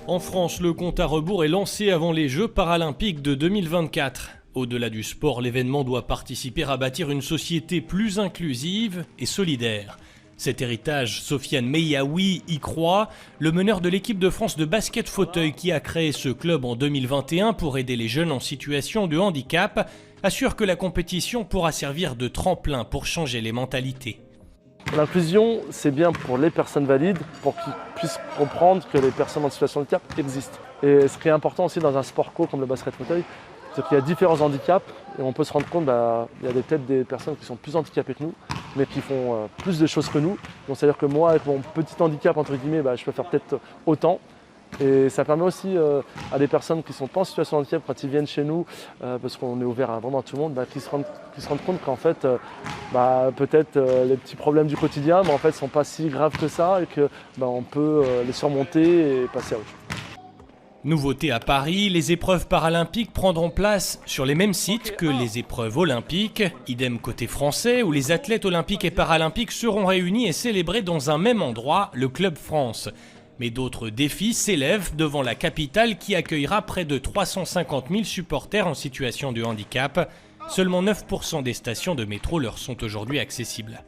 En France, le compte à rebours est lancé avant les Jeux paralympiques de 2024. Au-delà du sport, l'événement doit participer à bâtir une société plus inclusive et solidaire. Cet héritage, Sofiane Meyaoui y croit, le meneur de l'équipe de France de basket fauteuil qui a créé ce club en 2021 pour aider les jeunes en situation de handicap, assure que la compétition pourra servir de tremplin pour changer les mentalités. L'inclusion, c'est bien pour les personnes valides, pour qu'ils puissent comprendre que les personnes en situation de handicap existent. Et ce qui est important aussi dans un sport co comme le basket fauteuil, c'est qu'il y a différents handicaps et on peut se rendre compte qu'il y a peut-être des personnes qui sont plus handicapées que nous, mais qui font plus de choses que nous. Donc c'est-à-dire que moi, avec mon petit handicap, entre guillemets, je peux faire peut-être autant. Et ça permet aussi à des personnes qui ne sont pas en situation de handicap, quand ils viennent chez nous, parce qu'on est ouvert à vraiment tout le monde, qu'ils se rendent compte qu'en fait, peut-être les petits problèmes du quotidien en fait, ne sont pas si graves que ça et qu'on peut les surmonter et passer à autre chose. Nouveauté à Paris, les épreuves paralympiques prendront place sur les mêmes sites que les épreuves olympiques. Idem côté français, où les athlètes olympiques et paralympiques seront réunis et célébrés dans un même endroit, le Club France. Mais d'autres défis s'élèvent devant la capitale qui accueillera près de 350 000 supporters en situation de handicap. Seulement 9% des stations de métro leur sont aujourd'hui accessibles.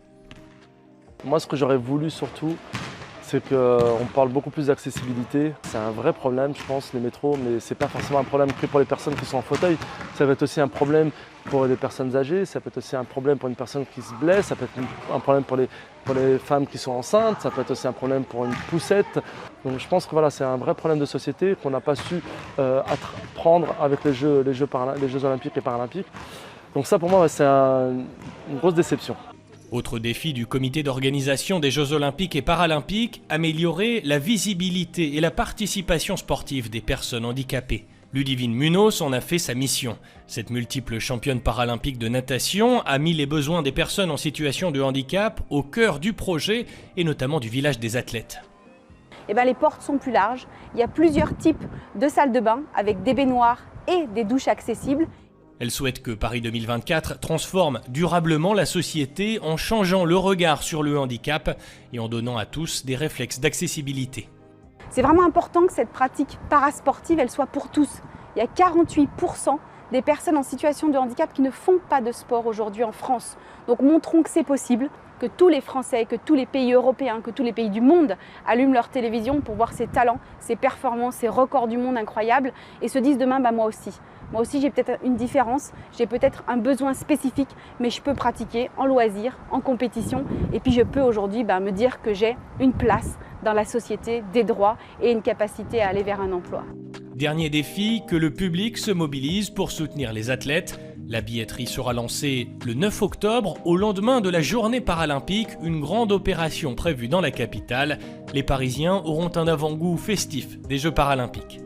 Moi, ce que j'aurais voulu surtout, c'est qu'on parle beaucoup plus d'accessibilité. C'est un vrai problème, je pense, les métros, mais ce n'est pas forcément un problème que pour les personnes qui sont en fauteuil. Ça va être aussi un problème pour les personnes âgées, ça peut être aussi un problème pour une personne qui se blesse, ça peut être un problème pour les femmes qui sont enceintes, ça peut être aussi un problème pour une poussette. Donc je pense que voilà, c'est un vrai problème de société qu'on n'a pas su prendre avec les Jeux olympiques et paralympiques. Donc ça, pour moi, c'est une grosse déception. Autre défi du comité d'organisation des Jeux olympiques et paralympiques, améliorer la visibilité et la participation sportive des personnes handicapées. Ludivine Munoz en a fait sa mission. Cette multiple championne paralympique de natation a mis les besoins des personnes en situation de handicap au cœur du projet et notamment du village des athlètes. Les portes sont plus larges, il y a plusieurs types de salles de bain avec des baignoires et des douches accessibles. Elle souhaite que Paris 2024 transforme durablement la société en changeant le regard sur le handicap et en donnant à tous des réflexes d'accessibilité. C'est vraiment important que cette pratique parasportive elle soit pour tous. Il y a 48% des personnes en situation de handicap qui ne font pas de sport aujourd'hui en France. Donc montrons que c'est possible, que tous les Français, que tous les pays européens, que tous les pays du monde allument leur télévision pour voir ces talents, ces performances, ces records du monde incroyables et se disent demain moi aussi. Moi aussi, j'ai peut-être une différence, j'ai peut-être un besoin spécifique, mais je peux pratiquer en loisir, en compétition. Et puis, je peux aujourd'hui me dire que j'ai une place dans la société, des droits et une capacité à aller vers un emploi. Dernier défi, que le public se mobilise pour soutenir les athlètes. La billetterie sera lancée le 9 octobre, au lendemain de la journée paralympique, une grande opération prévue dans la capitale. Les Parisiens auront un avant-goût festif des Jeux paralympiques.